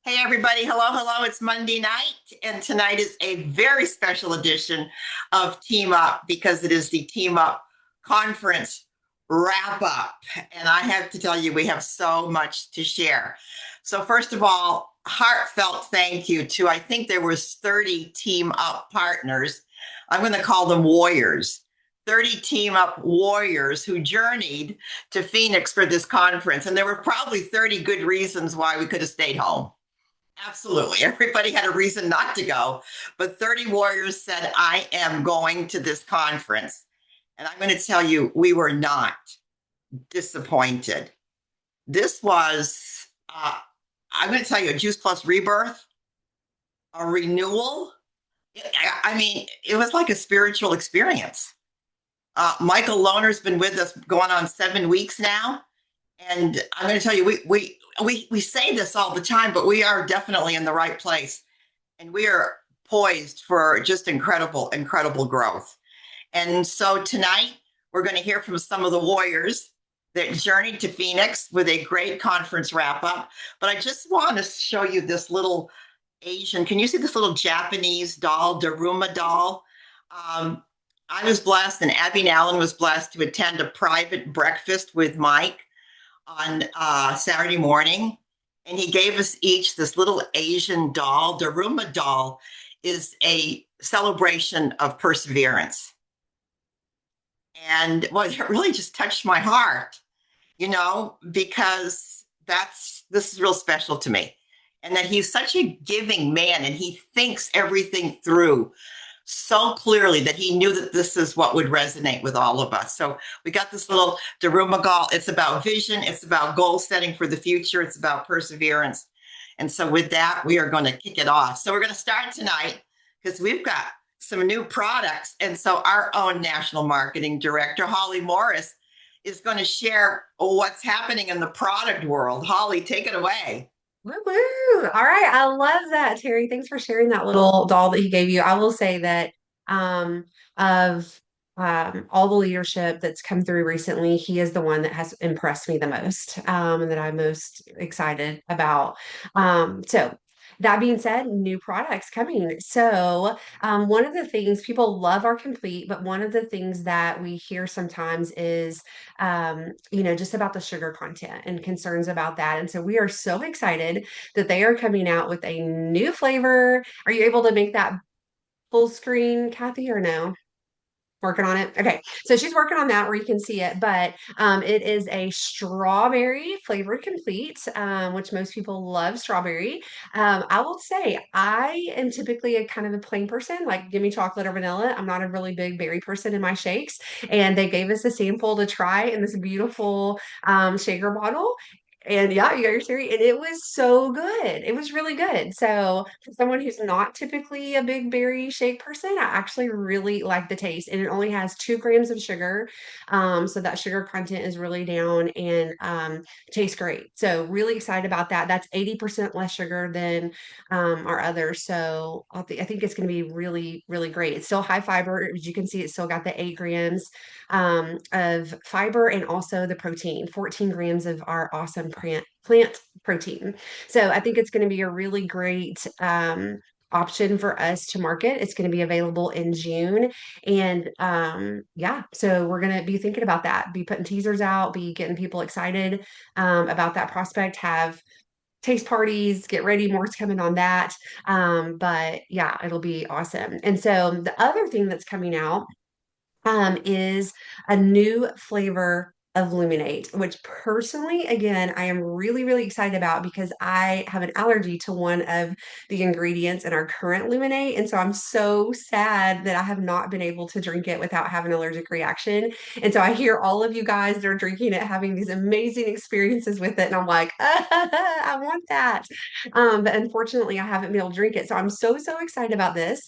Hey, everybody. Hello, hello. It's Monday night, and tonight is a very special edition of Team Up because it is the Team Up Conference wrap up. And I have to tell you, we have so much to share. So, first of all, heartfelt thank you to, I think there was 30 Team Up partners. I'm going to call them warriors. 30 Team Up warriors who journeyed to Phoenix for this conference. And there were probably 30 good reasons why we could have stayed home. Absolutely. Everybody had a reason not to go. But 30 Warriors said, I am going to this conference. And I'm going to tell you, we were not disappointed. This was, I'm going to tell you, a Juice Plus rebirth, a renewal. I mean, it was like a spiritual experience. Michael Lohner's been with us going on 7 weeks now. And I'm going to tell you, we say this all the time, but we are definitely in the right place. And we are poised for just incredible, incredible growth. And so tonight, we're going to hear from some of the warriors that journeyed to Phoenix with a great conference wrap up. But I just want to show you this little Asian. Can you see this little Japanese doll, Daruma doll? Um, I was blessed, and Abby Allen was blessed to attend a private breakfast with Mike on Saturday morning, and he gave us each this little Asian doll. Daruma doll is a celebration of perseverance. And well, it really just touched my heart, because this is real special to me. And that he's such a giving man and he thinks everything through so clearly that he knew that this is what would resonate with all of us. So we got this little Daruma doll. It's about vision. It's about goal setting for the future. It's about perseverance. And so with that, we are going to kick it off. So we're going to start tonight because we've got some new products. And so our own national marketing director, Holly Morris, is going to share what's happening in the product world. Holly, take it away. Woo woo. All right. I love that, Terry. Thanks for sharing that little doll that he gave you. I will say that of all the leadership that's come through recently, he is the one that has impressed me the most, and that I'm most excited about. So that being said, new products coming. So one of the things people love our complete, but one of the things that we hear sometimes is just about the sugar content and concerns about that. And so we are so excited that they are coming out with a new flavor. Are you able to make that full screen, Kathy, or no? Working on it. Okay. So she's working on that where you can see it, but it is a strawberry flavored complete, which most people love strawberry. I will say I am typically a kind of a plain person, like give me chocolate or vanilla. I'm not a really big berry person in my shakes. And they gave us a sample to try in this beautiful shaker bottle. And yeah, you got your cherry, and it was so good. It was really good. So, for someone who's not typically a big berry shake person, I actually really like the taste. And it only has 2 grams of sugar. So that sugar content is really down and tastes great. So, really excited about that. That's 80% less sugar than our others. So, I think it's going to be really, really great. It's still high fiber. As you can see, it's still got the 8 grams of fiber and also the protein, 14 grams of our awesome plant protein. So I think it's going to be a really great option for us to market. It's going to be available in June. And yeah, so we're going to be thinking about that, be putting teasers out, be getting people excited about that prospect, have taste parties, get ready, more's coming on that. But yeah, it'll be awesome. And so the other thing that's coming out is a new flavor of Luminate, which personally, again, I am really, really excited about because I have an allergy to one of the ingredients in our current Luminate. And so I'm so sad that I have not been able to drink it without having an allergic reaction. And so I hear all of you guys that are drinking it having these amazing experiences with it. And I'm like, I want that. But unfortunately, I haven't been able to drink it. So I'm so, so excited about this.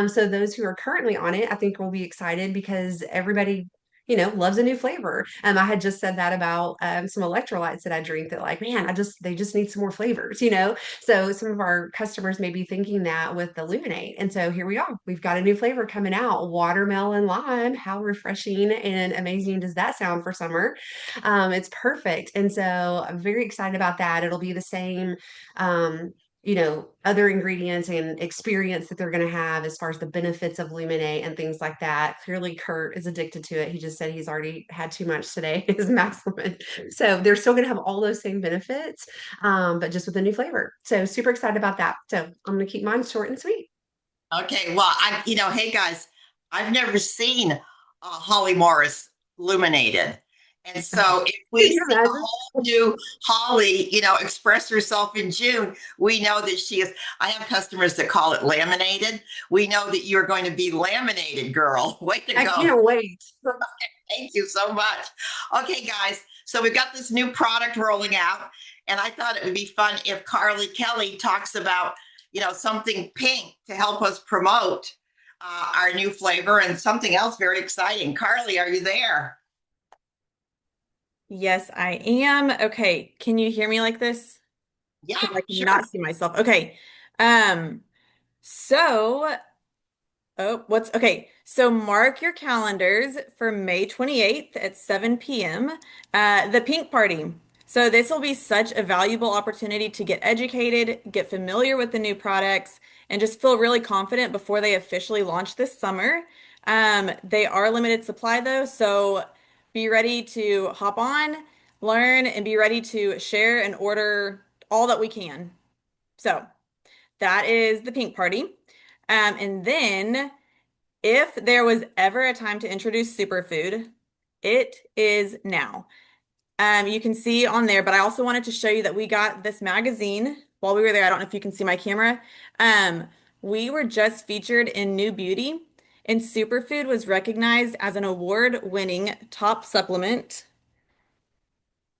So those who are currently on it, I think will be excited because everybody, loves a new flavor. I had just said that about some electrolytes that I drink that like, man, they just need some more flavors. So some of our customers may be thinking that with the Luminate. And so here we are. We've got a new flavor coming out, watermelon lime. How refreshing and amazing does that sound for summer? It's perfect. And so I'm very excited about that. It'll be the same other ingredients and experience that they're going to have as far as the benefits of Luminate and things like that. Clearly, Curt is addicted to it. He just said he's already had too much today, his max limit. So they're still going to have all those same benefits, but just with a new flavor. So super excited about that. So I'm going to keep mine short and sweet. Okay, well, hey guys, I've never seen Holly Morris illuminated. And so if we Can you see a imagine? whole new Holly, express herself in June, we know that she is. I have customers that call it laminated. We know that you're going to be laminated, girl. Way to I go. can't wait. Thank you so much. Okay, guys, so we've got this new product rolling out, and I thought it would be fun if Carly Kelly talks about, something pink to help us promote our new flavor and something else very exciting. Carly, are you there? Yes, I am. Okay, can you hear me like this? Yeah, Because I cannot sure. see myself. Okay. Um, so what's okay. So mark your calendars for May 28th at 7 p.m. The pink party. So this will be such a valuable opportunity to get educated, get familiar with the new products, and just feel really confident before they officially launch this summer. They are limited supply though, so be ready to hop on, learn, and be ready to share and order all that we can. So that is the pink party. And then if there was ever a time to introduce superfood, it is now. You can see on there, but I also wanted to show you that we got this magazine while we were there. I don't know if you can see my camera. Um, we were just featured in New Beauty, and superfood was recognized as an award-winning top supplement.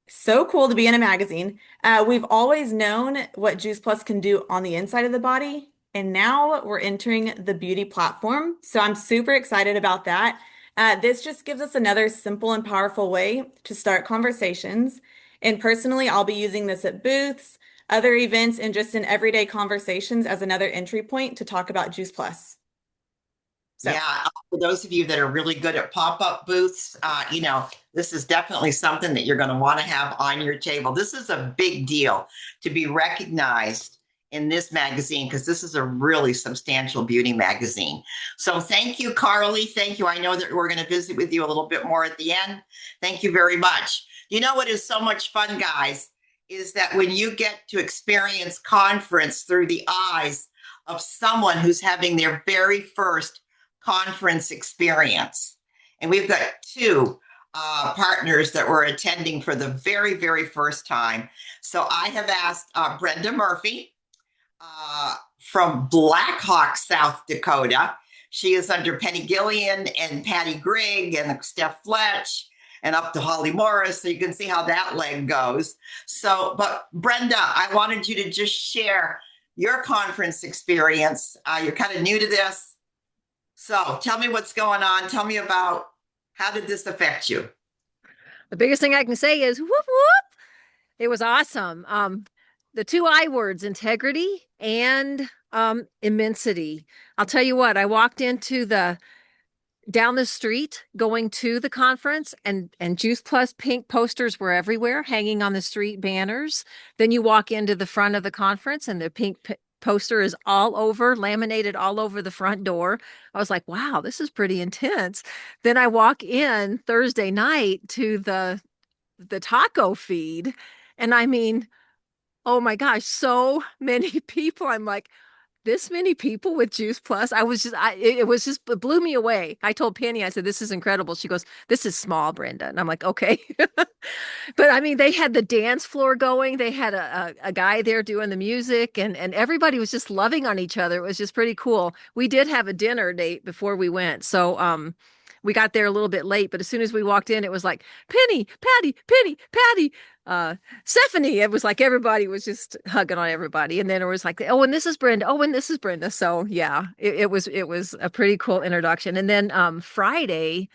So cool to be in a magazine. We've always known what Juice Plus can do on the inside of the body, and now we're entering the beauty platform. So I'm super excited about that. This just gives us another simple and powerful way to start conversations. And personally, I'll be using this at booths, other events, and just in everyday conversations as another entry point to talk about Juice Plus. So. Yeah, for those of you that are really good at pop-up booths, this is definitely something that you're going to want to have on your table. This is a big deal to be recognized in this magazine because this is a really substantial beauty magazine. So thank you, Carly. Thank you. I know that we're going to visit with you a little bit more at the end. Thank you very much. You know what is so much fun, guys, is that when you get to experience conference through the eyes of someone who's having their very first conference experience. And we've got two partners that were attending for the very, very first time. So I have asked Brenda Murphy from Black Hawk, South Dakota. She is under Penny Gillian and Patty Grigg and Steph Fletch and up to Holly Morris. So you can see how that leg goes. So, but Brenda, I wanted you to just share your conference experience. You're kind of new to this. So tell me what's going on. Tell me about how did this affect you? The biggest thing I can say is whoop whoop. It was awesome. The two I words, integrity and immensity. I'll tell you what, I walked into the down the street going to the conference and Juice Plus pink posters were everywhere, hanging on the street banners. Then you walk into the front of the conference and the pink poster is all over, laminated all over the front door. I was like, wow, this is pretty intense. Then I walk in Thursday night to the taco feed, and I mean, oh my gosh, so many people. I'm like, this many people with Juice Plus. It was just, it blew me away. I told Penny, I said, this is incredible. She goes, this is small, Brenda. And I'm like, okay. But I mean, they had the dance floor going. They had a guy there doing the music and everybody was just loving on each other. It was just pretty cool. We did have a dinner date before we went. So, we got there a little bit late, but as soon as we walked in, it was like Penny, Patty, Stephanie. It was like everybody was just hugging on everybody, and then it was like, oh, and this is Brenda. Oh, and this is Brenda. So yeah, it was a pretty cool introduction. And then Friday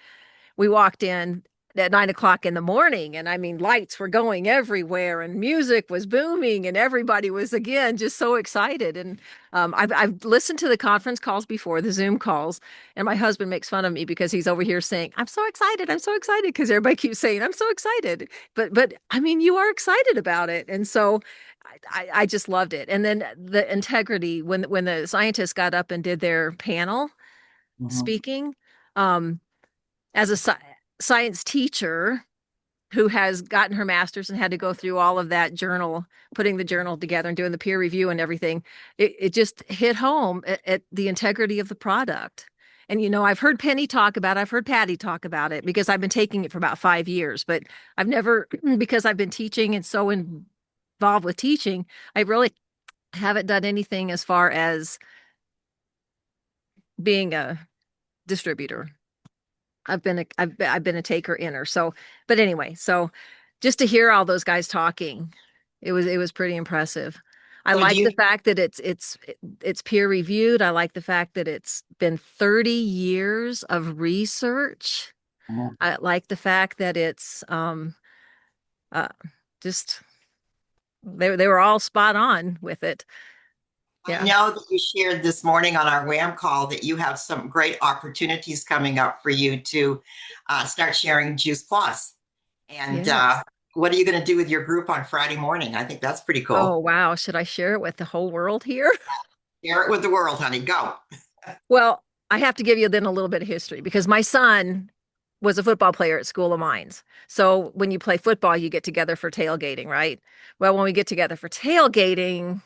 we walked in. at 9 o'clock in the morning. And I mean, lights were going everywhere and music was booming and everybody was again just so excited. And I've listened to the conference calls before, the Zoom calls, and my husband makes fun of me because he's over here saying, I'm so excited. I'm so excited because everybody keeps saying, I'm so excited. But I mean, you are excited about it. And so I just loved it. And then the integrity when the scientists got up and did their panel Mhm. speaking, um, as a science teacher who has gotten her master's and had to go through all of that journal, putting the journal together and doing the peer review and everything, it just hit home at the integrity of the product. And I've heard Penny talk about it, I've heard Patty talk about it because I've been taking it for about 5 years, but I've never, because I've been teaching and so involved with teaching, I really haven't done anything as far as being a distributor. I've been a taker inner. So, but anyway, so just to hear all those guys talking, it was pretty impressive. I So do like the you, fact that it's peer reviewed. I like the fact that it's been 30 years of research. Mhm. I like the fact that it's uh just they were all spot on with it. I Yeah. know that you shared this morning on our WAM call that you have some great opportunities coming up for you to start sharing Juice Plus. And Yes. what are you going to do with your group on Friday morning? I think that's pretty Oh cool. wow, should I share it with the whole world here? Share it with the world, honey. Go. Well, I have to give you then a little bit of history because my son was a football player at School of Mines. So when you play football, you get together for tailgating, right? Well, when we get together for tailgating,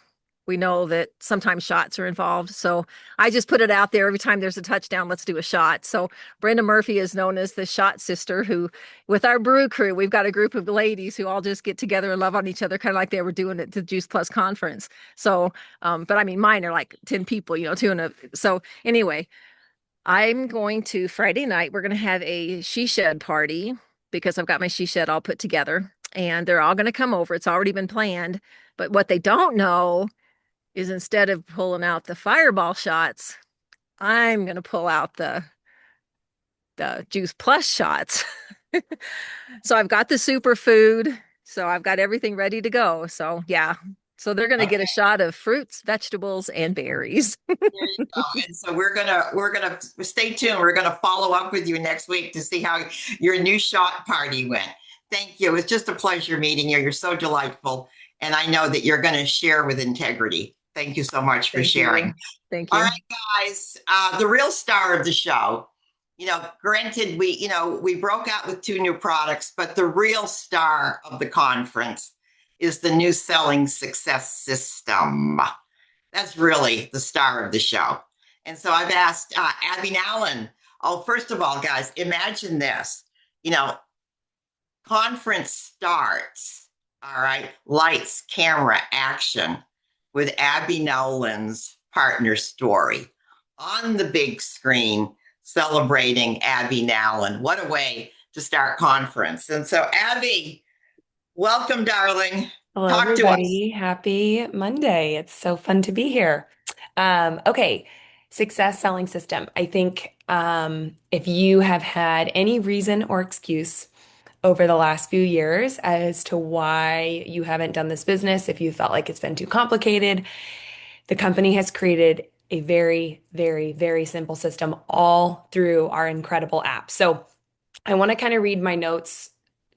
we know that sometimes shots are involved. So I just put it out there every time there's a touchdown, let's do a shot. So Brenda Murphy is known as the shot sister who, with our brew crew, we've got a group of ladies who all just get together and love on each other, kind of like they were doing at the Juice Plus conference. So, but I mean, mine are like 10 people, two and a, so anyway, I'm going to Friday night. We're going to have a she shed party because I've got my she shed all put together and they're all going to come over. It's already been planned. But what they don't know is instead of pulling out the fireball shots, I'm going to pull out the Juice Plus shots. So I've got the superfood. So I've got everything ready to go. So yeah. So they're going to get a Okay. shot of fruits, vegetables, and berries. There you go. And so we're gonna stay tuned. We're gonna follow up with you next week to see how your new shot party went. Thank you. It's just a pleasure meeting you. You're so delightful, and I know that you're going to share with integrity. Thank you so much for Thank you. sharing. Thank All you. right, guys. The real star of the show. Granted, we broke out with two new products, but the real star of the conference is the new selling success system. That's really the star of the show. And so I've asked Abby Allen. Oh, first of all, guys, imagine this. You know, conference starts. All right, lights, camera, action with Abby Nolan's partner story on the big screen celebrating Abby Nowlin. What a way to start conference. And so, Abby, welcome, darling. Hello, Talk to us. everybody. Happy Monday. It's so fun to be here. Okay, success selling system. I think if you have had any reason or excuse over the last few years as to why you haven't done this business, if you felt like it's been too complicated, the company has created a very, very, very simple system all through our incredible app. So I want to kind of read my notes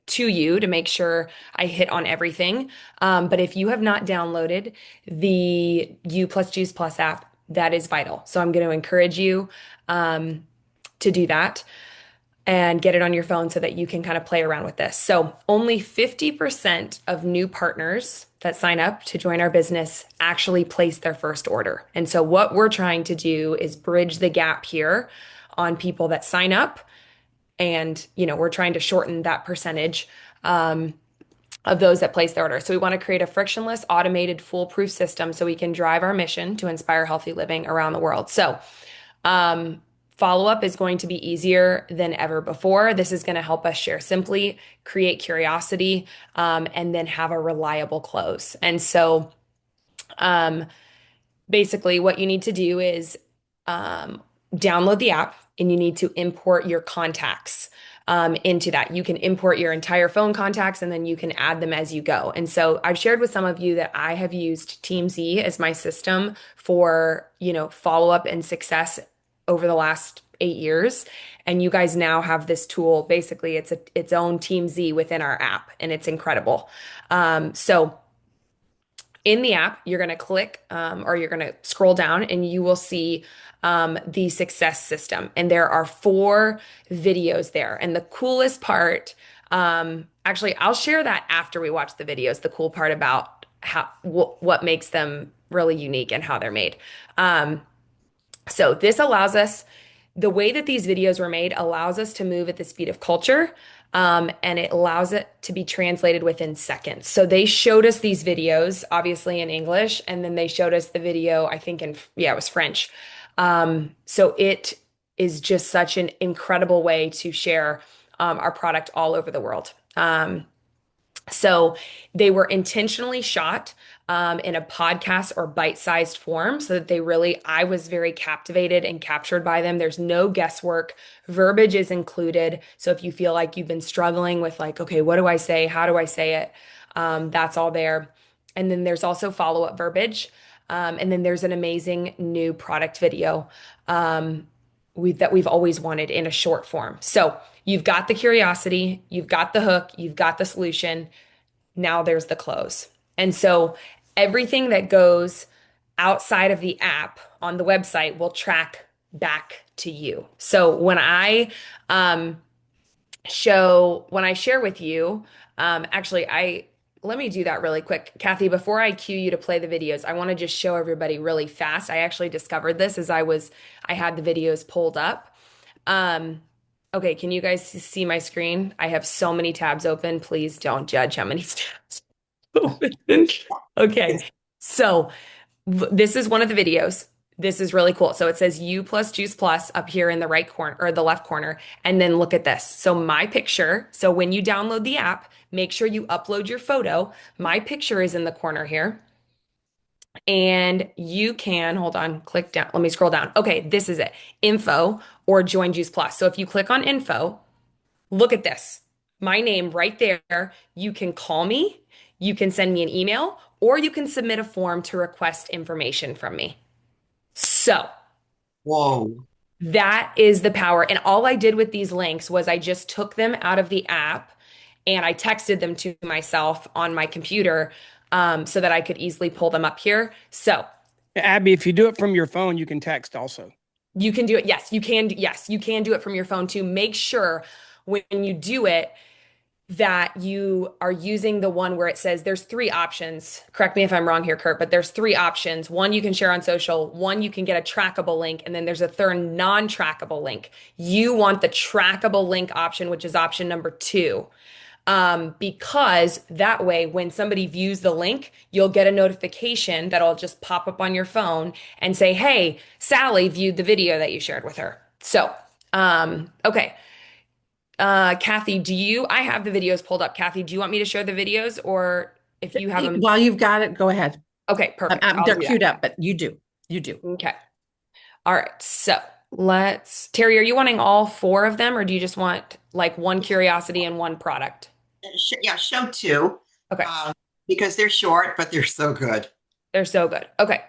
to you to make sure I hit on everything. But if you have not downloaded the U plus Juice Plus app, that is vital. So I'm going to encourage you to do that and get it on your phone so that you can kind of play around with this. So only 50% of new partners that sign up to join our business actually place their first order. And so what we're trying to do is bridge the gap here on people that sign up and, we're trying to shorten that percentage of those that place their order. So we want to create a frictionless, automated, foolproof system so we can drive our mission to inspire healthy living around the world. So follow-up is going to be easier than ever before. This is going to help us share simply, create curiosity, and then have a reliable close. And so basically what you need to do is download the app and you need to import your contacts. into that. You can import your entire phone contacts and then you can add them as you go. And so I've shared with some of you that I have used TeamZ as my system for, follow-up and success over the last 8 years. And you guys now have this tool. Basically, it's its own TeamZ within our app, and it's incredible. So in the app, you're going to click or you're going to scroll down and you will see the success system. And there are 4 videos there. And the coolest part, actually, I'll share that after we watch the videos, the cool part about what makes them really unique and how they're made. So this allows us, the way that these videos were made allows us to move at the speed of culture, and it allows it to be translated within seconds. So they showed us these videos, obviously in English, and then they showed us the video, I think it was French. So it is just such an incredible way to share our product all over the world. So they were intentionally shot in a podcast or bite-sized form so that I was very captivated and captured by them. There's no guesswork. Verbiage is included. So if you feel like you've been struggling with like, okay, what do I say? How do I say it? That's all there. And then there's also follow-up verbiage. And then there's an amazing new product video that we've always wanted in a short form. So you've got the curiosity, you've got the hook, you've got the solution. Now there's the close. And so everything that goes outside of the app on the website will track back to you. So when I share with you, let me do that really quick. Kathy, before I cue you to play the videos, I want to just show everybody really fast. I actually discovered this as I had the videos pulled up. Okay, can you guys see my screen? I have so many tabs open. Please don't judge how many tabs open. Okay, so this is one of the videos. This is really cool. So it says U plus Juice Plus up here in the right corner or the left corner. And then look at this. So my picture. So when you download the app, make sure you upload your photo. My picture is in the corner here. And you can, hold on, click down. Let me scroll down. Okay, this is it. Info or join Juice Plus. So if you click on info, look at this. My name right there. You can call me, you can send me an email, or you can submit a form to request information from me. So, Whoa. that is the power. And all I did with these links was I just took them out of the app and I texted them to myself on my computer so that I could easily pull them up here. So, Abby, if you do it from your phone, you can text also. you can do it. Yes, you can. Yes, you can do it from your phone too. Make sure when you do it that you are using the one where it says there's 3 options. Correct me if I'm wrong here, Curt, but there's 3 options. One you can share on social, one you can get a trackable link, and then there's a third non-trackable link. You want the trackable link option, which is option number 2. Because that way, when somebody views the link, you'll get a notification that'll just pop up on your phone and say, hey, Sally viewed the video that you shared with her. So, okay. Kathy, I have the videos pulled up. Kathy, do you want me to share the videos or if you have them? While you've got it, go ahead. Okay, perfect. They're queued up, but you do. Okay. All right. So Terry, are you wanting all 4 of them or do you just want like one curiosity and one product? Yeah, show 2. Okay. Because they're short, but they're so good. They're so good. Okay.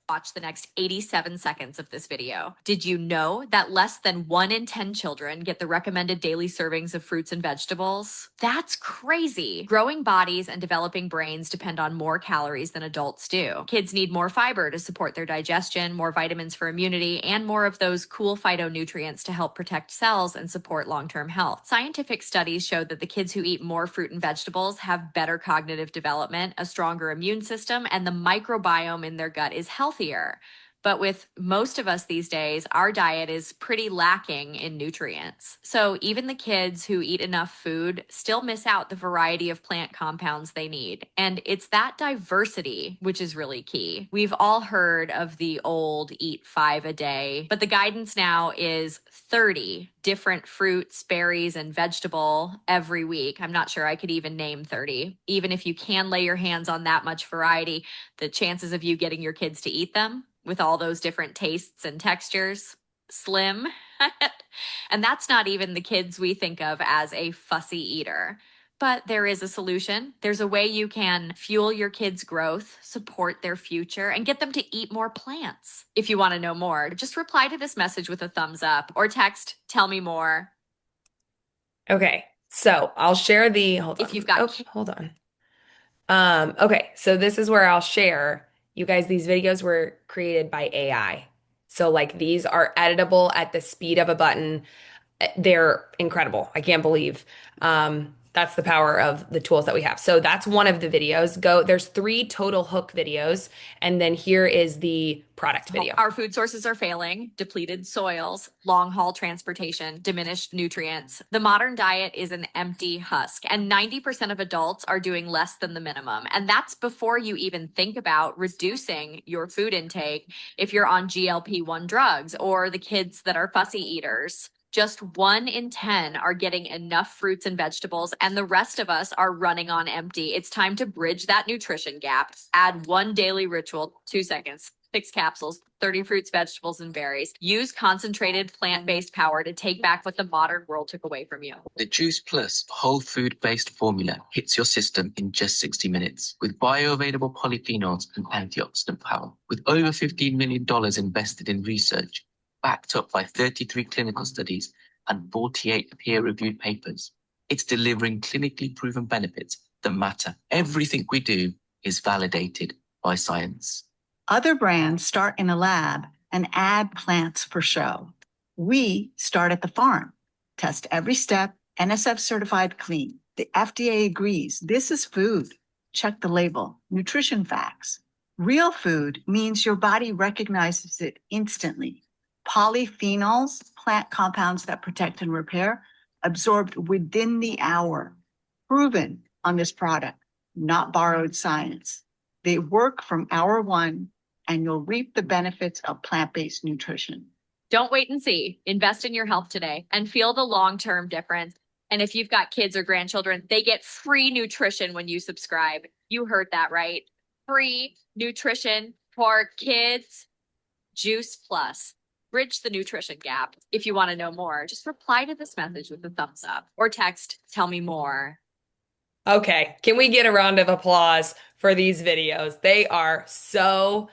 Watch the next 87 seconds of this video. Did you know that less than 1 in 10 children get the recommended daily servings of fruits and vegetables? That's crazy. Growing bodies and developing brains depend on more calories than adults do. Kids need more fiber to support their digestion, more vitamins for immunity, and more of those cool phytonutrients to help protect cells and support long-term health. Scientific studies show that the kids who eat more fruit and vegetables have better cognitive development, a stronger immune system, and the microbiome in their gut is healthier. But with most of us these days, our diet is pretty lacking in nutrients. So even the kids who eat enough food still miss out the variety of plant compounds they need. And it's that diversity which is really key. We've all heard of the old eat 5 a day, but the guidance now is 30 different fruits, berries, and vegetable every week. I'm not sure I could even name 30. Even if you can lay your hands on that much variety, the chances of you getting your kids to eat them with all those different tastes and textures, slim. And that's not even the kids we think of as a fussy eater. But there is a solution. There's a way you can fuel your kids' growth, support their future, and get them to eat more plants. If you want to know more, just reply to this message with a thumbs up or text, tell me more. Okay, so I'll share the, hold on. If you've got hold on. Okay, so this is where I'll share. You guys, these videos were created by AI. So like these are editable at the speed of a button. They're incredible. I can't believe. That's the power of the tools that we have. So that's one of the videos. There's 3 total hook videos, and then here is the product video. Our food sources are failing, depleted soils, long haul transportation, diminished nutrients. The modern diet is an empty husk, and 90% of adults are doing less than the minimum. And that's before you even think about reducing your food intake if you're on GLP-1 drugs or the kids that are fussy eaters. Just 1 in 10 are getting enough fruits and vegetables, and the rest of us are running on empty. It's time to bridge that nutrition gap. Add 1 daily ritual, 2 seconds, 6 capsules, 30 fruits, vegetables, and berries. Use concentrated plant-based power to take back what the modern world took away from you. The Juice Plus whole food-based formula hits your system in just 60 minutes with bioavailable polyphenols and antioxidant power. With over $15 million invested in research, backed up by 33 clinical studies and 48 peer-reviewed papers. It's delivering clinically proven benefits that matter. Everything we do is validated by science. Other brands start in a lab and add plants for show. We start at the farm, test every step, NSF certified clean. The FDA agrees this is food. Check the label, nutrition facts. Real food means your body recognizes it instantly. Polyphenols, plant compounds that protect and repair, absorbed within the hour. Proven on this product, not borrowed science. They work from hour 1, and you'll reap the benefits of plant-based nutrition. Don't wait and see. Invest in your health today and feel the long-term difference. And if you've got kids or grandchildren, they get free nutrition when you subscribe. You heard that right. Free nutrition for kids. Juice Plus. Bridge the nutrition gap. If you want to know more, just reply to this message with a thumbs up or text, tell me more. Okay, can we get a round of applause for these videos? They are so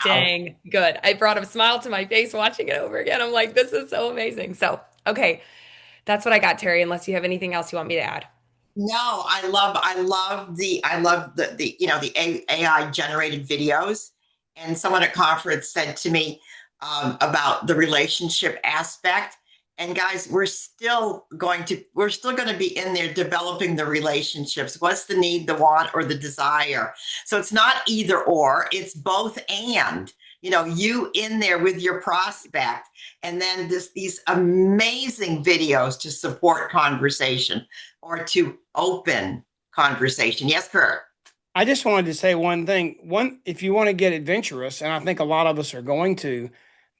dang good. I brought a smile to my face watching it over again. I'm like, this is so amazing. So, okay, that's what I got, Terry, unless you have anything else you want me to add. No, I love the the AI generated videos. And someone at conference said to me about the relationship aspect. And guys, we're still going to be in there developing the relationships. What's the need, the want, or the desire? So it's not either or, it's both and. You in there with your prospect, and then these amazing videos to support conversation or to open conversation. Yes, Curt. I just wanted to say one thing. If you want to get adventurous, and I think a lot of us are going to,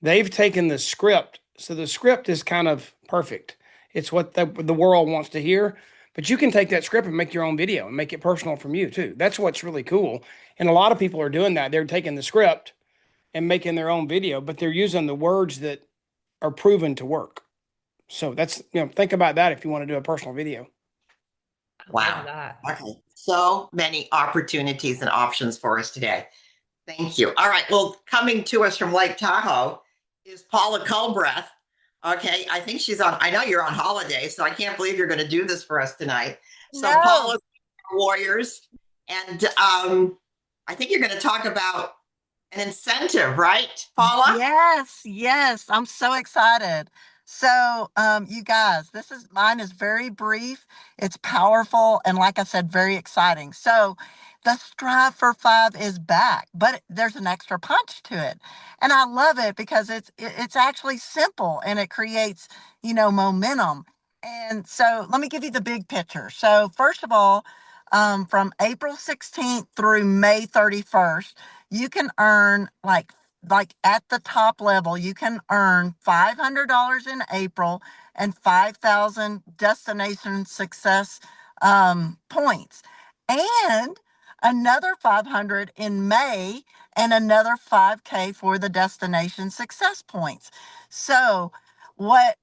they've taken the script. So the script is kind of perfect. It's what the world wants to hear, but you can take that script and make your own video and make it personal from you too. That's what's really cool. And a lot of people are doing that. They're taking the script and making their own video, but they're using the words that are proven to work. So that's, think about that if you want to do a personal video. Wow. Okay. So many opportunities and options for us today. Thank you. All right. Well, coming to us from Lake Tahoe is Paula Culbreath. Okay. I think I know you're on holiday, so I can't believe you're going to do this for us tonight. So No. Paula's Warriors. And I think you're going to talk about an incentive, right, Paula? Yes, I'm so excited. So, you guys, mine is very brief. It's powerful, and like I said, very exciting. So, the Strive for Five is back, but there's an extra punch to it, and I love it because it's actually simple and it creates, momentum. And so, let me give you the big picture. So, first of all, from April 16th through May 31st, you can earn like at the top level, you can earn $500 in April and 5,000 destination success points. And another 500 in May, and another 5K for the destination success points. So what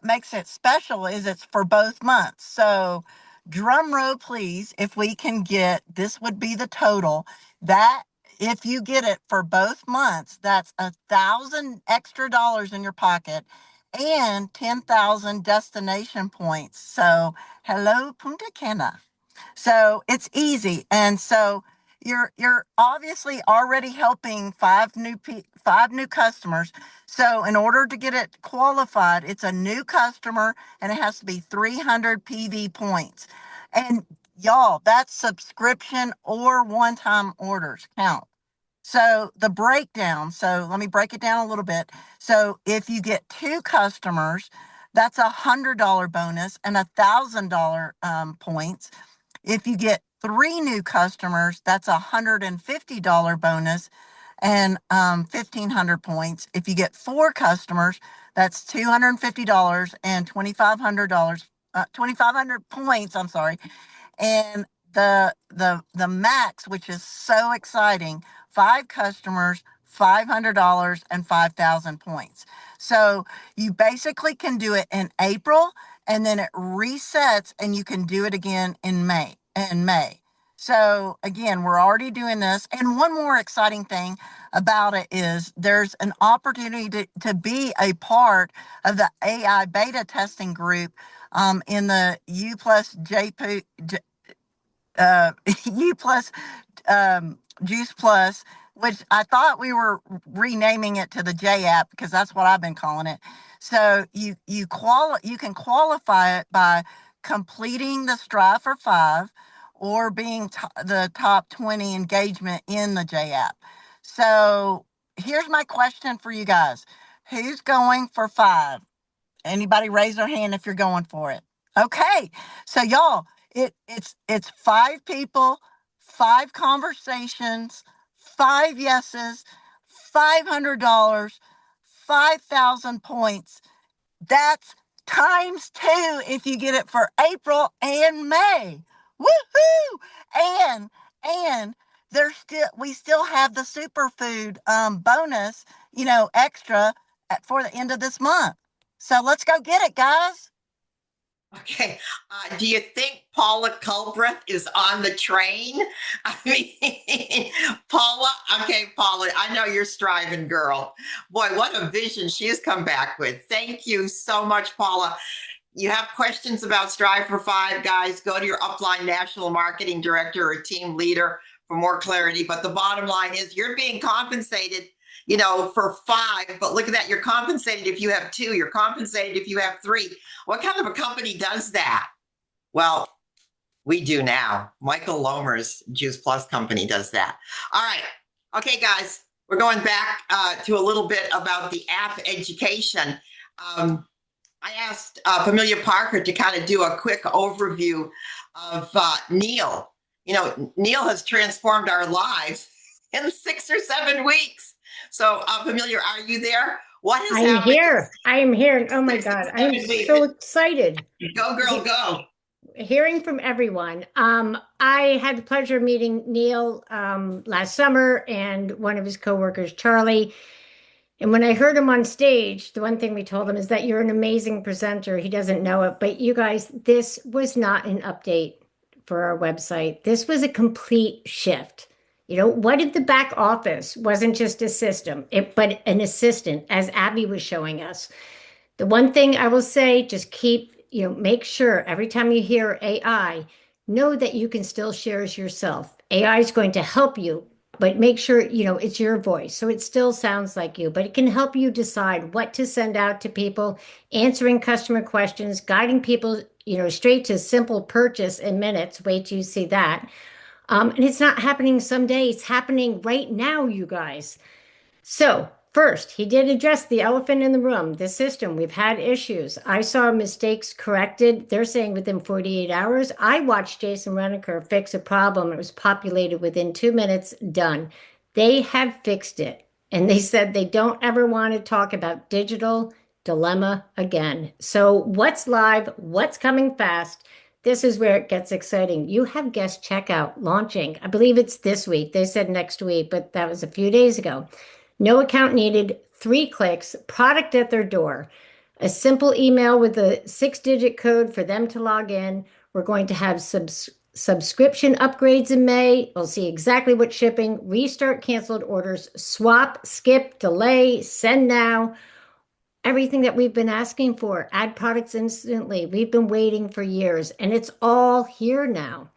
makes it special is it's for both months. So drum roll please, if we can get, this would be the total. That if you get it for both months, that's $1,000 extra in your pocket and 10,000 destination points. So hello, Punta Cana. So it's easy. And so you're obviously already helping five new customers. So in order to get it qualified, it's a new customer and it has to be 300 PV points. And y'all, that's subscription or one-time orders count. So the breakdown, so let me break it down a little bit. So if you get two customers, that's $100 bonus and $1,000 points. If you get three new customers, that's $150 bonus and 1,500 points. If you get four customers, that's $250 and $2,500, 2,500 points. I'm sorry, and the max, which is so exciting, five customers, $500 and 5,000 points. So you basically can do it in April and then it resets and you can do it again in May. So again, we're already doing this. And one more exciting thing about it is there's an opportunity to be a part of the AI beta testing group in the U plus U plus Juice Plus, which I thought we were renaming it to the J app because that's what I've been calling it. So you can qualify it by completing the Strive for Five or being the top 20 engagement in the J app. So here's my question for you guys. Who's going for 5? Anybody raise their hand if you're going for it? Okay. So y'all, it's 5 people, 5 conversations, 5 yeses, $500, 5,000 points. That's times 2 if you get it for April and May. Woohoo! And we still have the superfood bonus, extra for the end of this month. So let's go get it, guys. Okay. Do you think Paula Culbreth is on the train? I mean, Paula, I know you're striving, girl. Boy, what a vision she has come back with. Thank you so much, Paula. You have questions about Strive for Five, guys, go to your upline national marketing director or team leader for more clarity. But the bottom line is you're being compensated, for 5, but look at that. You're compensated if you have 2, you're compensated if you have 3. What kind of a company does that? Well, we do now. Michael Lomer's Juice Plus company does that. All right. Okay, guys, we're going back to a little bit about the app education. I asked Familia Parker to kind of do a quick overview of Neil. Neil has transformed our lives in 6 or 7 weeks. So, Familia, are you there? What has happened? I am here. Oh my God. I am so excited. Go, girl, go. Hearing from everyone. I had the pleasure of meeting Neil last summer and one of his coworkers, Charlie. And when I heard him on stage, the one thing we told him is that you're an amazing presenter. He doesn't know it, but you guys, this was not an update for our website. This was a complete shift. What if the back office wasn't just a system, but an assistant, as Abby was showing us? The one thing I will say, just make sure every time you hear AI, know that you can still share as yourself. AI is going to help you, but make sure, it's your voice. So it still sounds like you, but it can help you decide what to send out to people, answering customer questions, guiding people, straight to simple purchase in minutes. Wait till you see that. And it's not happening someday. It's happening right now, you guys. So first, he did address the elephant in the room, the system. We've had issues. I saw mistakes corrected. They're saying within 48 hours. I watched Jason Reneker fix a problem. It was populated within 2 minutes, done. They have fixed it. And they said they don't ever want to talk about digital dilemma again. So what's live? What's coming fast? this is where it gets exciting. You have guest checkout launching. I believe it's this week. They said next week, but that was a few days ago. No account needed, 3 clicks, product at their door. A simple email with a 6-digit code for them to log in. We're going to have subscription upgrades in May. We'll see exactly what's shipping, restart canceled orders, swap, skip, delay, send now. Everything that we've been asking for, add products instantly. We've been waiting for years, and it's all here now.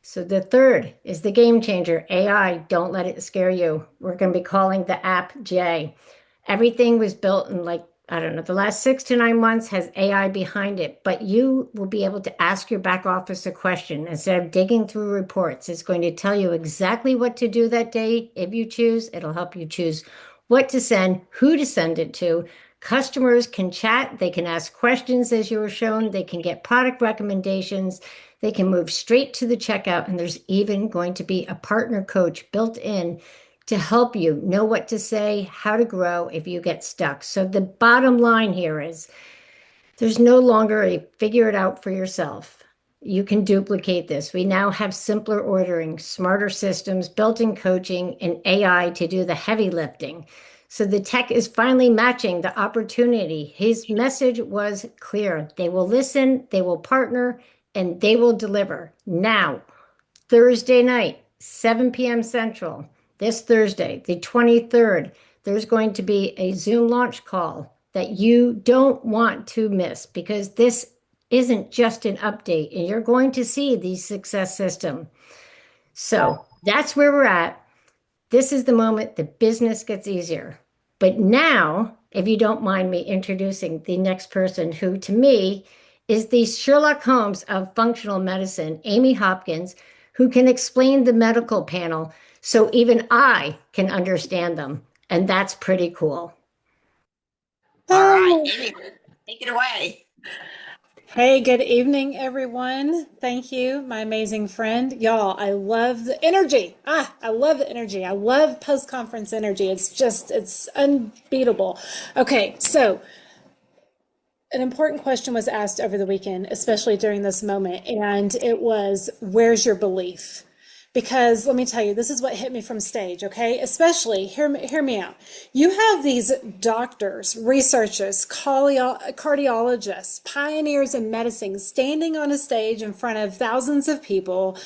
So the third is the game changer, AI. Don't let it scare you. We're going to be calling the app J. Everything was built in, like, I don't know, the last 6 to 9 months has AI behind it, but you will be able to ask your back office a question instead of digging through reports. It's going to tell you exactly what to do that day. If you choose, it'll help you choose what to send, who to send it to. Customers can chat, they can ask questions as you were shown, they can get product recommendations, they can move straight to the checkout, and there's even going to be a partner coach built in to help you know what to say, how to grow if you get stuck. So the bottom line here is there's no longer a figure it out for yourself. You can duplicate this. We now have simpler ordering, smarter systems, built-in coaching, and AI to do the heavy lifting. So the tech is finally matching the opportunity. His message was clear. They will listen, they will partner, and they will deliver. Now, Thursday night, 7 p.m. Central, this Thursday, the 23rd, there's going to be a Zoom launch call that you don't want to miss, because this isn't just an update, and you're going to see the success system. So that's where we're at. This is the moment the business gets easier. But now, if you don't mind me introducing the next person, who to me is the Sherlock Holmes of functional medicine, Amy Hopkins, who can explain the medical panel so even I can understand them. And that's pretty cool. All right, Amy, take it away. Hey, good evening, everyone. Thank you, my amazing friend. Y'all, I love the energy. I love the energy. I love post-conference energy. It's unbeatable. Okay, so an important question was asked over the weekend, especially during this moment, and it was, where's your belief? Because let me tell you, this is what hit me from stage, okay? Especially, hear me out. You have these doctors, researchers, cardiologists, pioneers in medicine standing on a stage in front of thousands of people,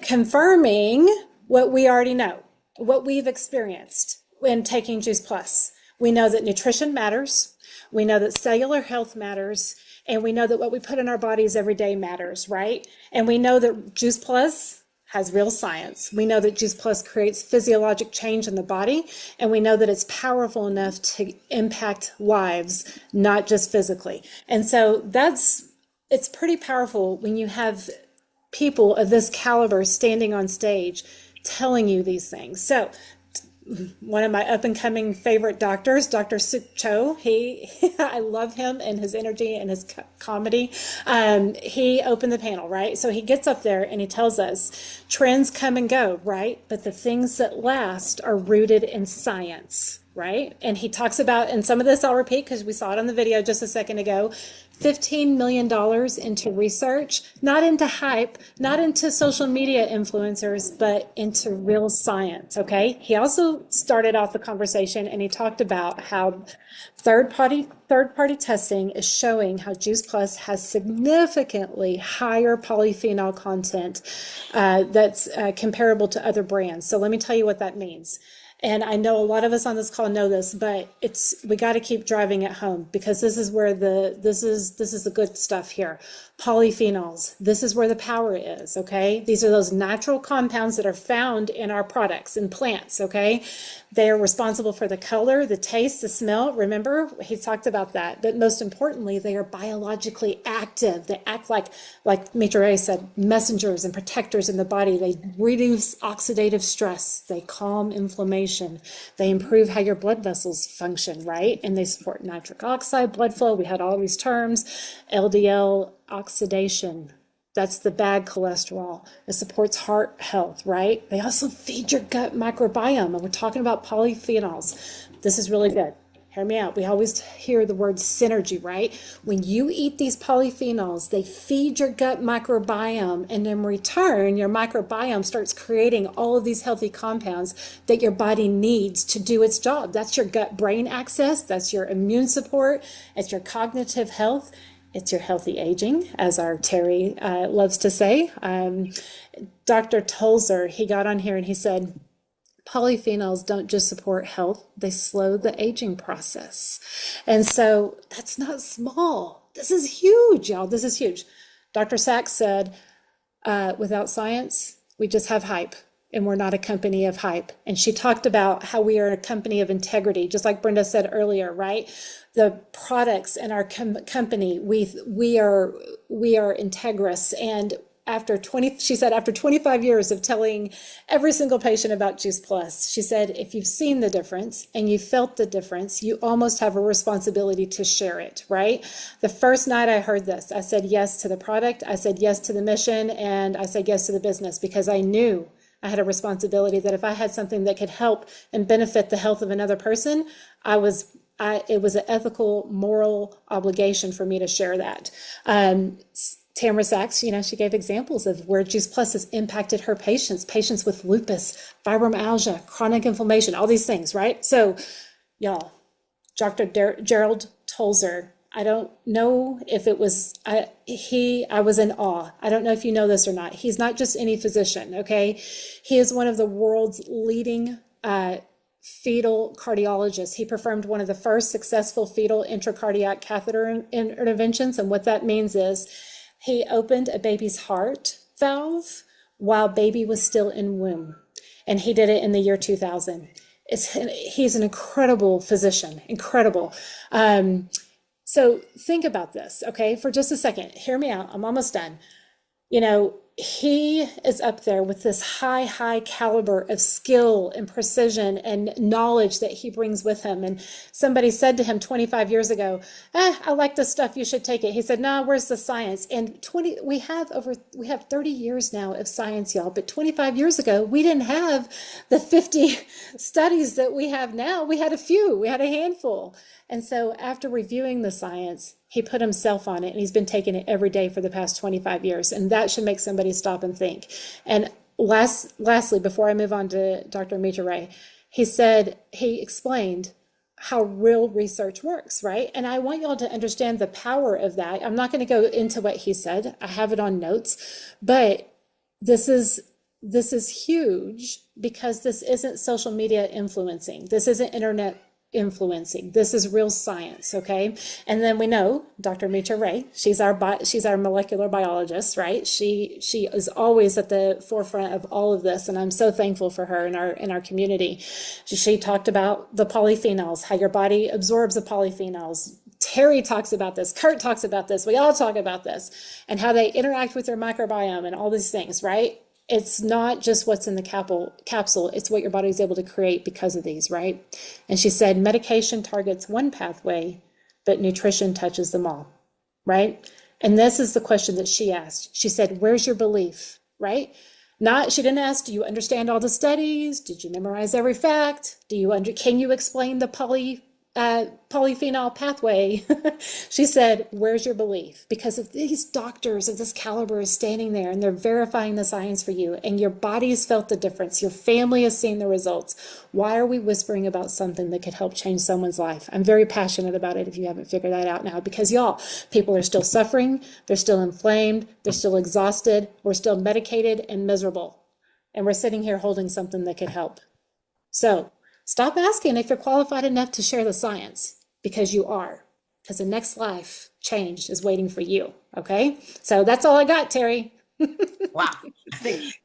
confirming what we already know, what we've experienced when taking Juice Plus. We know that nutrition matters. We know that cellular health matters. And we know that what we put in our bodies every day matters, right? And we know that Juice Plus has real science. We know that Juice Plus creates physiologic change in the body, and we know that it's powerful enough to impact lives, not just physically. And so it's pretty powerful when you have people of this caliber standing on stage telling you these things. So one of my up and coming favorite doctors, Dr. Suk Cho, I love him and his energy and his comedy. He opened the panel, right? So he gets up there and he tells us trends come and go, right? But the things that last are rooted in science, right? And he talks about, and some of this I'll repeat because we saw it on the video just a second ago, $15 million into research, not into hype, not into social media influencers, but into real science, okay? He also started off the conversation and he talked about how third-party testing is showing how Juice Plus has significantly higher polyphenol content that's comparable to other brands. So let me tell you what that means. And I know a lot of us on this call know this, but we got to keep driving it home, because this is where this is the good stuff here. Polyphenols, this is where the power is, okay? These are those natural compounds that are found in our products and plants, okay? They are responsible for the color, the taste, the smell. Remember, he talked about that. But most importantly, they are biologically active. They act like Mitra said, messengers and protectors in the body. They reduce oxidative stress. They calm inflammation. They improve how your blood vessels function, right? And they support nitric oxide, blood flow. We had all these terms, LDL oxidation. That's the bad cholesterol. It supports heart health, right? They also feed your gut microbiome. And we're talking about polyphenols. This is really good. hear me out. We always hear the word synergy, right? When you eat these polyphenols, they feed your gut microbiome, and in return, your microbiome starts creating all of these healthy compounds that your body needs to do its job. That's your gut-brain axis, that's your immune support, it's your cognitive health, it's your healthy aging, as our Terry loves to say. Dr. Tolzer, he got on here and he said, polyphenols don't just support health, they slow the aging process. And so that's not small. This is huge, y'all. This is huge. Dr. Sachs said, without science, we just have hype, and we're not a company of hype. And she talked about how we are a company of integrity, just like Brenda said earlier, right? The products in our company, we are integrous. And she said, after 25 years of telling every single patient about Juice Plus, she said, if you've seen the difference and you felt the difference, you almost have a responsibility to share it, right? The first night I heard this, I said yes to the product, I said yes to the mission, and I said yes to the business, because I knew I had a responsibility that if I had something that could help and benefit the health of another person, it was an ethical, moral obligation for me to share that. Tamara Sachs, she gave examples of where Juice Plus has impacted her patients with lupus, fibromyalgia, chronic inflammation, all these things, right? So, y'all, Dr. Gerald Tolzer, I don't know if it was, I was in awe. I don't know if you know this or not. He's not just any physician, okay? He is one of the world's leading fetal cardiologists. He performed one of the first successful fetal intracardiac catheter interventions. And what that means is he opened a baby's heart valve while baby was still in womb. And he did it in the year 2000. He's an incredible physician, incredible. So think about this, okay, for just a second. Hear me out. I'm almost done. He is up there with this high caliber of skill and precision and knowledge that he brings with him. And somebody said to him 25 years ago, I like this stuff, you should take it. He said, no, where's the science? And we have 30 years now of science, y'all, but 25 years ago, we didn't have the 50 studies that we have now. We had a handful. And so after reviewing the science, he put himself on it, and he's been taking it every day for the past 25 years. And that should make somebody stop and think. And lastly, before I move on to Dr. Mitra Ray, he explained how real research works, right? And I want y'all to understand the power of that. I'm not going to go into what he said. I have it on notes, but this is huge, because this isn't social media influencing. This isn't internet influencing. This is real science, okay? And then we know Dr. Mitra Ray, she's our molecular biologist, right? She is always at the forefront of all of this, and I'm so thankful for her in our community. She talked about the polyphenols, how your body absorbs the polyphenols. Terry talks about this, Curt talks about this, we all talk about this, and how they interact with your microbiome and all these things, right? It's not just what's in the capsule, it's what your body is able to create because of these, right? And she said medication targets one pathway, but nutrition touches them all, right? And this is the question that she asked. She said, where's your belief, right? She didn't ask, do you understand all the studies? Did you memorize every fact? Can you explain the polyphenol pathway? She said, where's your belief? Because if these doctors of this caliber is standing there and they're verifying the science for you, and your body's felt the difference, your family has seen the results, why are we whispering about something that could help change someone's life? I'm very passionate about it, if you haven't figured that out now, because y'all, people are still suffering, they're still inflamed, they're still exhausted, we're still medicated and miserable, and we're sitting here holding something that could help. So stop asking if you're qualified enough to share the science, because you are, because the next life change is waiting for you. Okay. So that's all I got, Terry. Wow.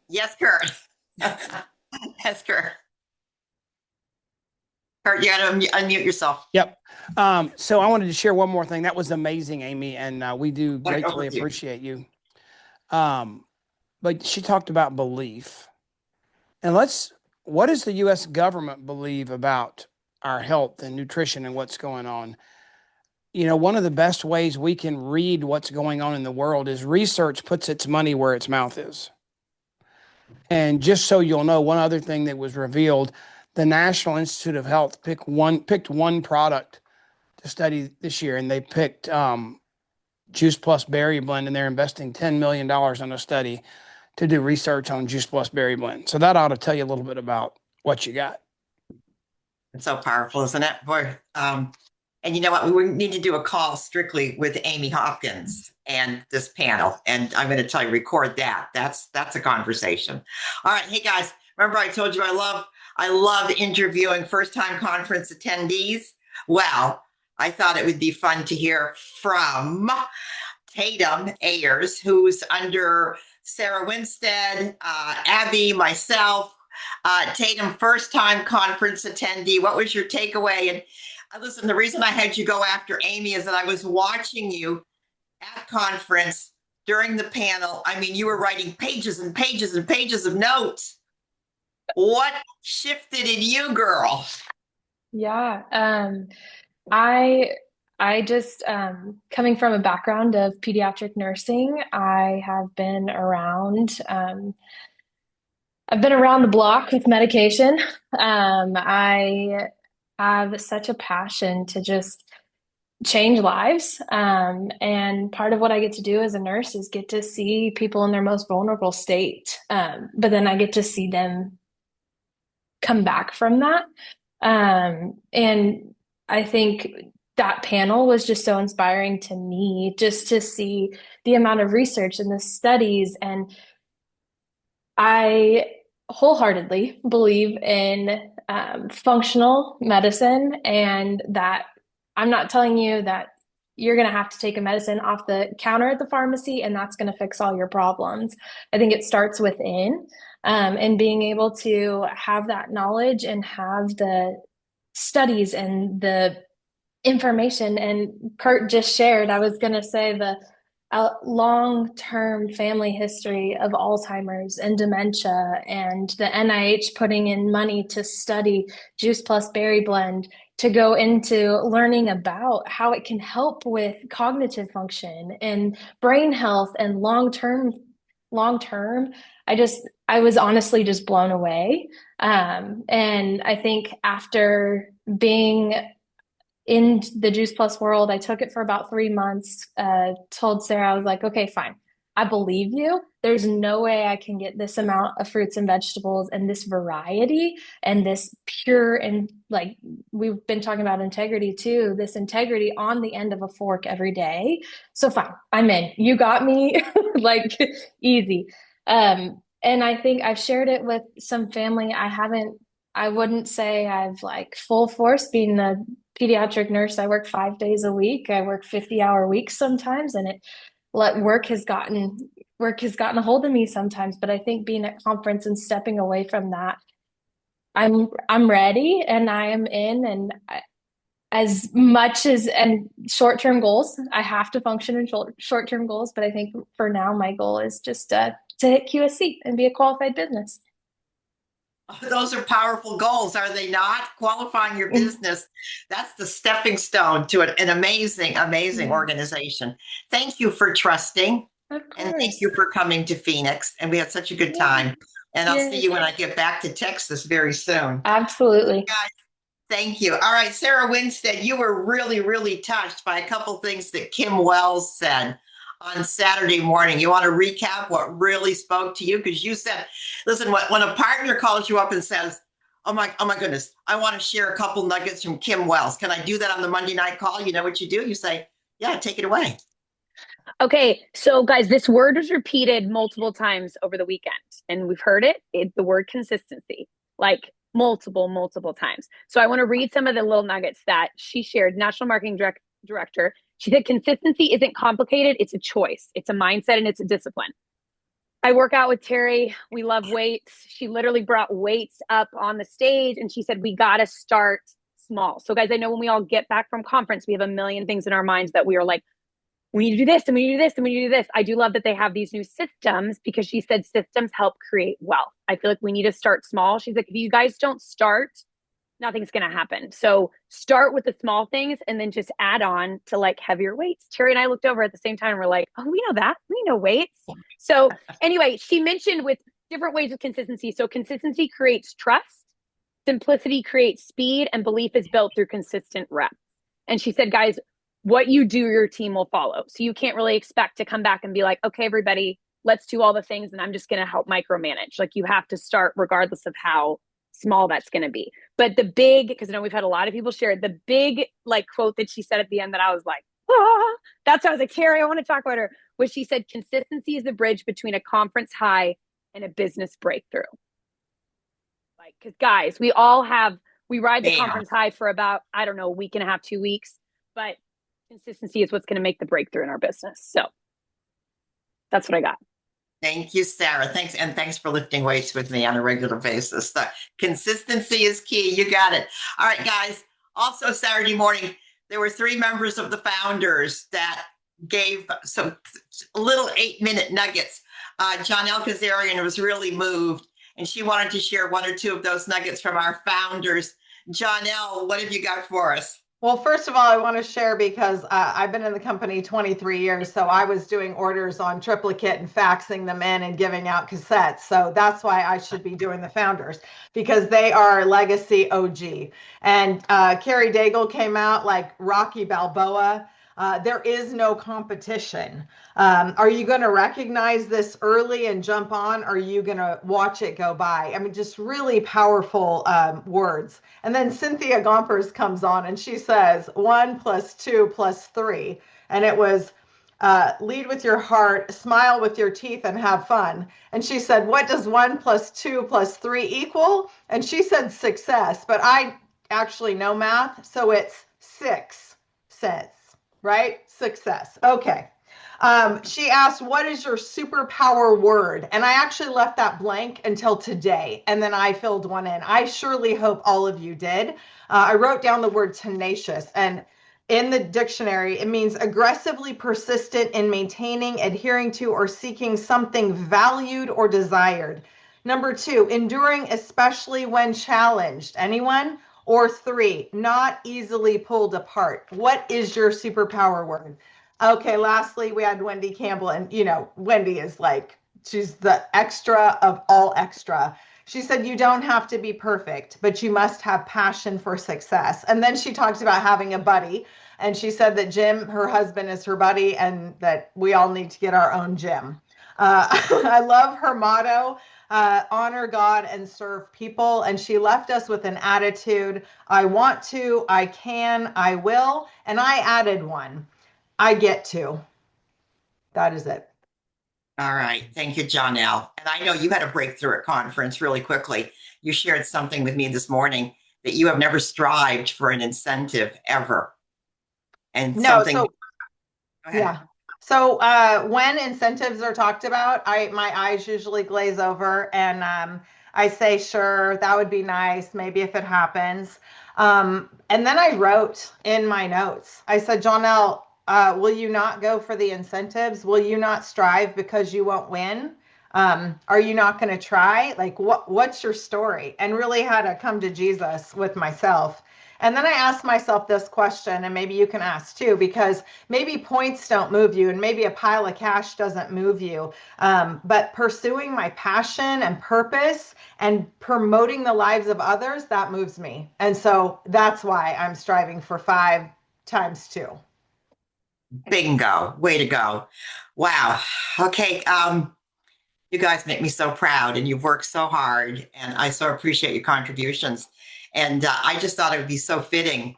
Yes, Curt. Yes, Curt. Curt, you got to unmute yourself. Yep. So I wanted to share one more thing. That was amazing, Amy. And we do gratefully appreciate you. But she talked about belief. And what does the U.S. government believe about our health and nutrition and what's going on? One of the best ways we can read what's going on in the world is research puts its money where its mouth is. And just so you'll know, one other thing that was revealed, the National Institute of Health picked one product to study this year, and they picked Juice Plus Berry Blend, and they're investing $10 million on a study to do research on Juice Plus Berry Blend. So that ought to tell you a little bit about what you got. It's so powerful, isn't it? Boy, and you know what? We need to do a call strictly with Amy Hopkins and this panel. And I'm going to tell you, record that. That's a conversation. All right. Hey guys, remember I told you I love interviewing first-time conference attendees. Well, I thought it would be fun to hear from Tatum Ayers, who's under Sarah Winstead, Abby, myself. Tatum, first-time conference attendee. What was your takeaway? And listen, the reason I had you go after Amy is that I was watching you at conference during the panel. I mean, you were writing pages and pages and pages of notes. What shifted in you, girl? Yeah, I just coming from a background of pediatric nursing, I have been around I've been around the block with medication. I have such a passion to just change lives. And part of what I get to do as a nurse is get to see people in their most vulnerable state. But then I get to see them come back from that. And I think that panel was just so inspiring to me, just to see the amount of research and the studies. And I wholeheartedly believe in functional medicine, and that I'm not telling you that you're going to have to take a medicine off the counter at the pharmacy and that's going to fix all your problems. I think it starts within, and being able to have that knowledge and have the studies and the information. And Curt just shared, I was going to say, the long-term family history of Alzheimer's and dementia, and the NIH putting in money to study Juice Plus Berry Blend, to go into learning about how it can help with cognitive function and brain health and long-term. I was honestly just blown away. And I think after being in the Juice Plus world, I took it for about 3 months, told Sarah, I was like, okay, fine. I believe you. There's no way I can get this amount of fruits and vegetables and this variety and this pure, and like we've been talking about integrity too, this integrity on the end of a fork every day. So fine, I'm in. You got me. Like easy. And I think I've shared it with some family. I wouldn't say I've like full force being the pediatric nurse. I work 5 days a week. I work 50-hour weeks sometimes, and work has gotten a hold of me sometimes. But I think being at conference and stepping away from that, I'm ready and I am in. And as much as, and short-term goals, I have to function in short-term goals. But I think for now, my goal is just to hit QSC and be a qualified business. Those are powerful goals, are they not? Qualifying your business, that's the stepping stone to an amazing, amazing organization. Thank you for trusting. And thank you for coming to Phoenix. And we had such a good time. And I'll see you when I get back to Texas very soon. Absolutely. Guys, thank you. All right, Sarah Winstead, you were really, really touched by a couple things that Kim Wells said on Saturday morning. You want to recap what really spoke to you? Because you said, listen, when a partner calls you up and says, oh my goodness, I want to share a couple nuggets from Kim Wells. Can I do that on the Monday night call? You know what you do? You say, yeah, take it away. Okay, so guys, this word was repeated multiple times over the weekend, and we've heard it, the word consistency, like multiple times. So I want to read some of the little nuggets that she shared. National Marketing Director. She said, consistency isn't complicated. It's a choice. It's a mindset, and it's a discipline. I work out with Terry. We love weights. She literally brought weights up on the stage, and she said, we got to start small. So guys, I know when we all get back from conference, we have a million things in our minds that we are like, we need to do this, and we need to do this, and we need to do this. I do love that they have these new systems, because she said systems help create wealth. I feel like we need to start small. She's like, if you guys don't start, nothing's going to happen. So start with the small things and then just add on to like heavier weights. Terry and I looked over at the same time and we're like, oh, we know that. We know weights. So anyway, she mentioned with different ways of consistency. So consistency creates trust, simplicity creates speed, and belief is built through consistent reps. And she said, guys, what you do, your team will follow. So you can't really expect to come back and be like, okay, everybody, let's do all the things and I'm just going to help micromanage. Like you have to start regardless of how small that's going to be. But the big, because I know we've had a lot of people share the big like quote that she said at the end that I was like, ah, that's why I was like, Terry, I want to talk about her, was she said, consistency is the bridge between a conference high and a business breakthrough. Like, because guys, we ride the conference high for about, I don't know, a week and a half, 2 weeks, but consistency is what's going to make the breakthrough in our business. So that's what I got. Thank you, Sarah. Thanks. And thanks for lifting weights with me on a regular basis. The consistency is key. You got it. All right, guys. Also, Saturday morning, there were 3 members of the founders that gave some little 8-minute nuggets. Jonelle Kazarian was really moved, and she wanted to share 1 or 2 of those nuggets from our founders. Jonelle, what have you got for us? Well, first of all, I want to share because I've been in the company 23 years, so I was doing orders on triplicate and faxing them in and giving out cassettes. So that's why I should be doing the founders, because they are legacy OG. And Carrie Daigle came out like Rocky Balboa. There is no competition. Are you going to recognize this early and jump on? Or are you going to watch it go by? I mean, just really powerful words. And then Cynthia Gompers comes on and she says 1 + 2 + 3. And it was lead with your heart, smile with your teeth, and have fun. And she said, what does 1 + 2 + 3 equal? And she said success, but I actually know math. So it's 6 cents. Right? Success. Okay. She asked, what is your superpower word? And I actually left that blank until today. And then I filled one in. I surely hope all of you did. I wrote down the word tenacious. And in the dictionary, it means aggressively persistent in maintaining, adhering to, or seeking something valued or desired. Number 2, enduring, especially when challenged. Anyone? Or 3, not easily pulled apart. What is your superpower word? Okay, lastly, we had Wendy Campbell, and Wendy is like, she's the extra of all extra. She said, you don't have to be perfect, but you must have passion for success. And then she talked about having a buddy. And she said that Jim, her husband, is her buddy and that we all need to get our own gym. I love her motto. Honor God and serve people. And she left us with an attitude, I want to, I can, I will. And I added one, I get to. That is it. All right. Thank you, Jonelle. And I know you had a breakthrough at conference really quickly. You shared something with me this morning that you have never strived for an incentive ever. And no, something. So, yeah. So when incentives are talked about, my eyes usually glaze over and I say, sure, that would be nice. Maybe if it happens. And then I wrote in my notes, I said, Jonelle, will you not go for the incentives? Will you not strive because you won't win? Are you not going to try? Like, what's your story? And really had to come to Jesus with myself. And then I asked myself this question, and maybe you can ask too, because maybe points don't move you and maybe a pile of cash doesn't move you. But pursuing my passion and purpose and promoting the lives of others, that moves me. And so that's why I'm striving for 5 × 2. Bingo. Way to go. Wow. Okay. You guys make me so proud and you've worked so hard and I so appreciate your contributions. And I just thought it would be so fitting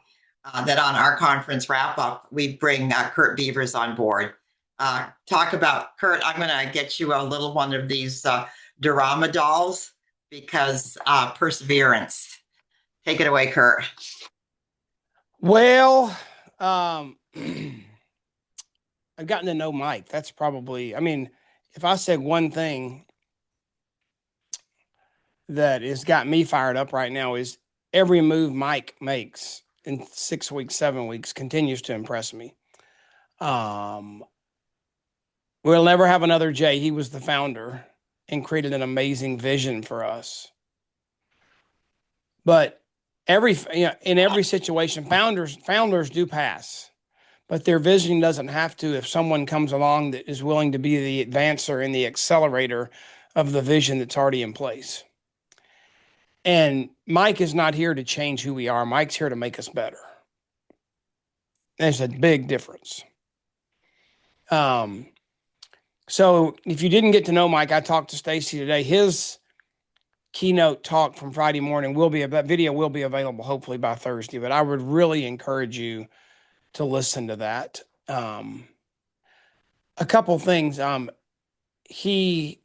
that on our conference wrap up, we bring Curt Beavers on board. Talk about Curt. I'm going to get you a little one of these Dorama dolls because perseverance. Take it away, Curt. Well, I've gotten to know Mike. That's probably, I mean, if I said one thing that has got me fired up right now is every move Mike makes in 6 weeks, 7 weeks continues to impress me. We'll never have another Jay. He was the founder and created an amazing vision for us. But in every situation, founders do pass, but their vision doesn't have to if someone comes along that is willing to be the advancer and the accelerator of the vision that's already in place. And Mike is not here to change who we are. Mike's here to make us better. There's a big difference. So if you didn't get to know Mike, I talked to Stacy today. His keynote talk from Friday morning that video will be available hopefully by Thursday, but I would really encourage you to listen to that. A couple things. He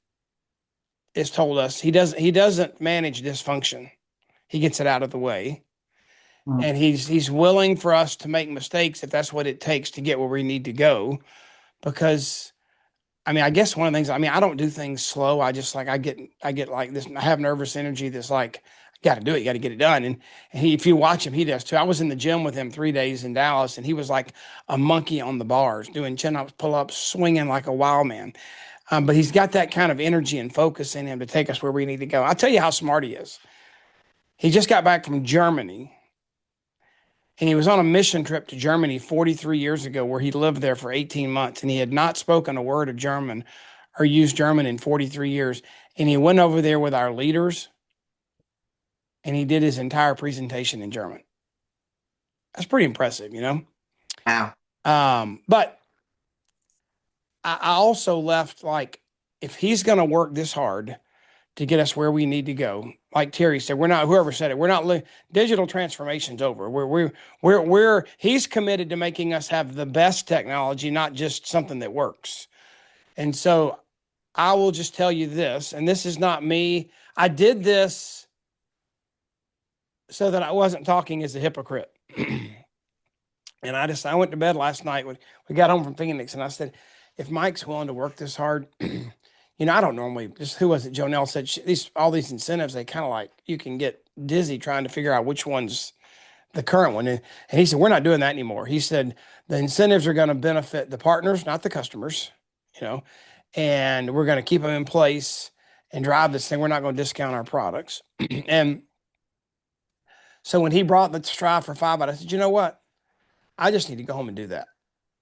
has told us he doesn't manage dysfunction. He gets it out of the way. And he's willing for us to make mistakes if that's what it takes to get where we need to go. Because I guess one of the things, I don't do things slow. I just I get like this, I have nervous energy that's like, got to do it, you got to get it done. And if you watch him, he does too. I was in the gym with him 3 days in Dallas, and he was like a monkey on the bars, doing chin-ups, pull-ups, swinging like a wild man. But he's got that kind of energy and focus in him to take us where we need to go. I'll tell you how smart he is. He just got back from Germany, and he was on a mission trip to Germany 43 years ago where he lived there for 18 months, and he had not spoken a word of German or used German in 43 years. And he went over there with our leaders, and he did his entire presentation in German. That's pretty impressive, Wow. But I also left, like, if he's going to work this hard to get us where we need to go, like Terry said, whoever said it, we're not, digital transformation's over. He's committed to making us have the best technology, not just something that works. And so I will just tell you this, and this is not me. I did this so that I wasn't talking as a hypocrite. And I went to bed last night when we got home from Phoenix, and I said, if Mike's willing to work this hard, I don't normally, just who was it? Jonelle said all these incentives, they kind of like, you can get dizzy trying to figure out which one's the current one. And he said, we're not doing that anymore. He said, the incentives are going to benefit the partners, not the customers, and we're going to keep them in place and drive this thing. We're not going to discount our products. And so when he brought the Strive for 5 out, I said, you know what? I just need to go home and do that.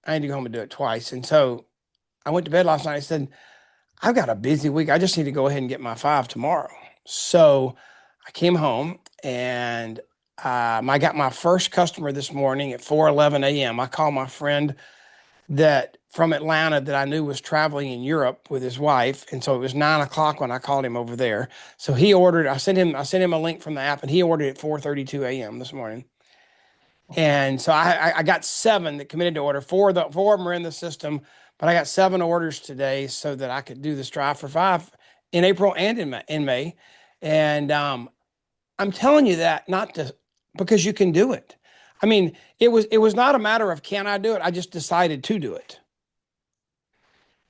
I need to go home and do it twice. And so I went to bed last night. I said, I've got a busy week. I just need to go ahead and get my 5 tomorrow. So I came home, and I got my first customer this morning at 4:11 a.m. I called my friend from Atlanta that I knew was traveling in Europe with his wife. And so it was 9 o'clock when I called him over there. So he ordered, I sent him a link from the app, and he ordered at 4:32 a.m. this morning. And so I got 7 that committed to order. 4 of them are in the system, but I got 7 orders today so that I could do the Strive for 5 in April and in May. And I'm telling you that because you can do it. It was not a matter of can I do it? I just decided to do it.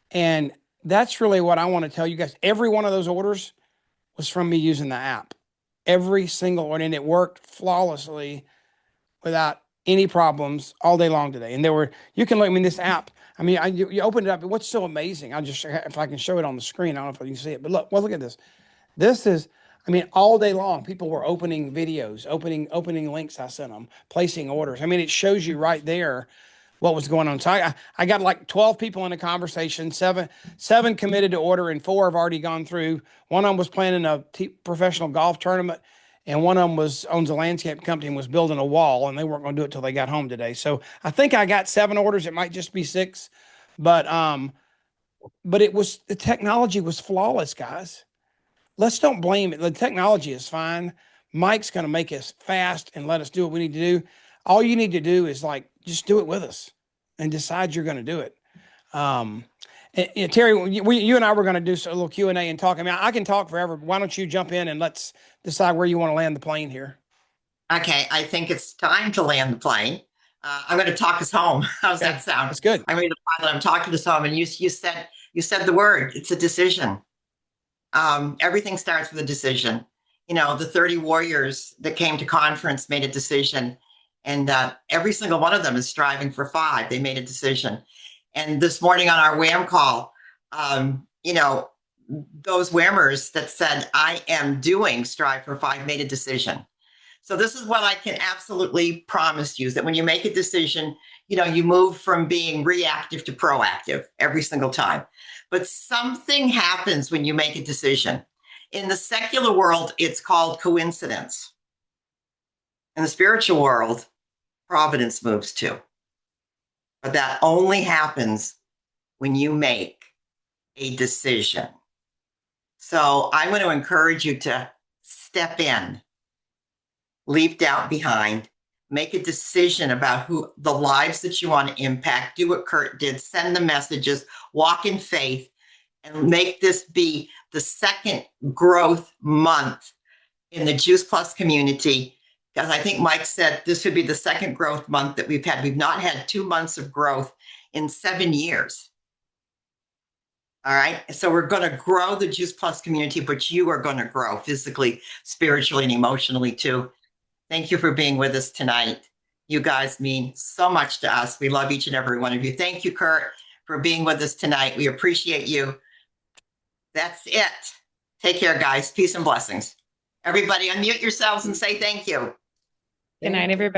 And that's really what I want to tell you guys. Every one of those orders was from me using the app. Every single one, and it worked flawlessly without any problems all day long today. And you can look, this app, you open it up, what's so amazing, if I can show it on the screen, I don't know if you can see it, but look at this. This is, all day long, people were opening videos, opening links I sent them, placing orders. It shows you right there what was going on. So I got like 12 people in a conversation, seven committed to order, and 4 have already gone through. One of them was planning a professional golf tournament, and one of them owns a landscape company and was building a wall, and they weren't going to do it till they got home today. So I think I got 7 orders. It might just be 6, but the technology was flawless, guys. Let's don't blame it. The technology is fine. Mike's going to make us fast and let us do what we need to do. All you need to do is just do it with us and decide you're going to do it. And Terry, you and I were going to do a little Q&A and talk. I can talk forever. Why don't you jump in and let's decide where you want to land the plane here? Okay, I think it's time to land the plane. I'm going to talk us home. How's that sound? That's good. I'm going to pilot. I'm talking us home, and you said the word. It's a decision. Everything starts with a decision. The 30 warriors that came to conference made a decision, and every single one of them is striving for 5. They made a decision. And this morning on our WHAM call, those whammers that said, I am doing Strive for 5 made a decision. So this is what I can absolutely promise you, is that when you make a decision, you move from being reactive to proactive every single time. But something happens when you make a decision. In the secular world, it's called coincidence. In the spiritual world, providence moves too. but that only happens when you make a decision. So I'm going to encourage you to step in, leave doubt behind, make a decision about who the lives that you want to impact. Do what Curt did, send the messages, walk in faith, and make this be the second growth month in the Juice Plus community. Because I think Mike said this would be the second growth month that we've had. We've not had 2 months of growth in 7 years. All right. So we're going to grow the Juice Plus community, but you are going to grow physically, spiritually, and emotionally too. Thank you for being with us tonight. You guys mean so much to us. We love each and every one of you. Thank you, Curt, for being with us tonight. We appreciate you. That's it. Take care, guys. Peace and blessings. Everybody unmute yourselves and say thank you. Good night, everybody.